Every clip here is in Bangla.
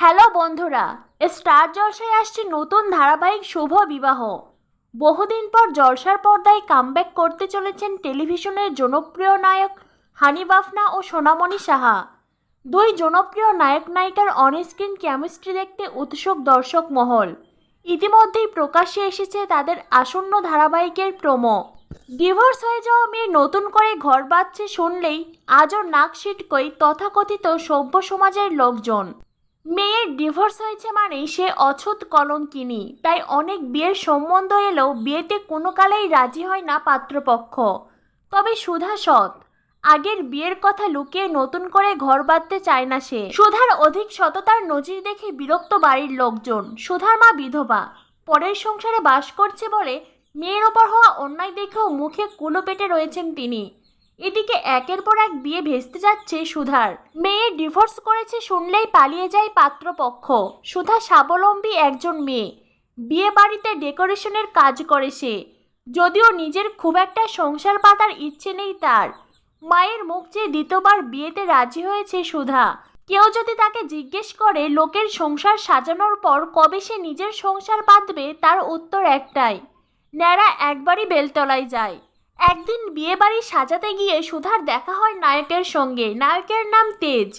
হ্যালো বন্ধুরা, স্টার জলসায় আসছে নতুন ধারাবাহিক শুভ বিবাহ। বহুদিন পর জলসার পর্দায় কামব্যাক করতে চলেছেন টেলিভিশনের জনপ্রিয় নায়ক হানি বাফনা ও সোনামণি সাহা। দুই জনপ্রিয় নায়ক নায়িকার অনস্ক্রিন কেমিস্ট্রি দেখতে উৎসুক দর্শক মহল। ইতিমধ্যেই প্রকাশ্যে এসেছে তাদের আসন্ন ধারাবাহিকের প্রোমো। ডিভোর্স হয়ে যাওয়া মেয়ে নতুন করে ঘর বাঁধছে শুনলেই আজও নাক সিটকই তথাকথিত সভ্য সমাজের লোকজন। মেয়ের ডিভোর্স হয়েছে মানেই সে অছুৎ কলঙ্কিনী, তাই অনেক বিয়ের সম্বন্ধ এলেও বিয়েতে কোনো কালেই রাজি হয় না পাত্রপক্ষ। তবে সুধা সৎ, আগের বিয়ের কথা লুকিয়ে নতুন করে ঘর বাঁধতে চায় না সে। সুধার অধিক সততার নজির দেখে বিরক্ত বাড়ির লোকজন। সুধার মা বিধবা, পরের সংসারে বাস করছে বলে মেয়ের ওপর হওয়া অন্যায় দেখেও মুখে কুলো পেটে রয়েছেন তিনি। এদিকে একের পর এক বিয়ে ভেস্তে যাচ্ছে সুধার। মেয়ে ডিভোর্স করেছে শুনলেই পালিয়ে যায় পাত্রপক্ষ। সুধা স্বাবলম্বী একজন মেয়ে, বিয়ে বাড়িতে ডেকোরেশনের কাজ করে সে, যদিও নিজের খুব একটা সংসার পাতার ইচ্ছে নেই তার। মায়ের মুখ চেয়ে দ্বিতীয়বার বিয়েতে রাজি হয়েছে সুধা। কেউ যদি তাকে জিজ্ঞেস করে লোকের সংসার সাজানোর পর কবে সে নিজের সংসার বাঁধবে, তার উত্তর একটাই, ন্যাড়া একবারই বেলতলায় যায়। একদিন বিয়ে বাড়ি সাজাতে গিয়ে সুধার দেখা হয় নায়কের সঙ্গে। নায়কের নাম তেজ।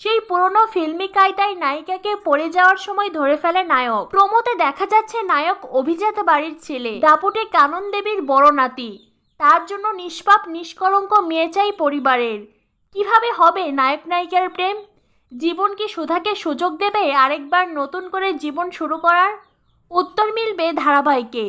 সেই পুরনো ফিল্মি কায়দায় নায়িকাকে পড়ে যাওয়ার সময় ধরে ফেলে নায়ক। প্রমোতে দেখা যাচ্ছে নায়ক অভিজাত বাড়ির ছেলে, দাপুটে কানন দেবীর বড় নাতি। তার জন্য নিষ্পাপ নিষ্কলঙ্ক মেয়ে চাই পরিবারের। কিভাবে হবে নায়ক নায়িকার প্রেম? জীবন কি সুধাকে সুযোগ দেবে আরেকবার নতুন করে জীবন শুরু করার? উত্তর মিলবে ধারাবাহিকে।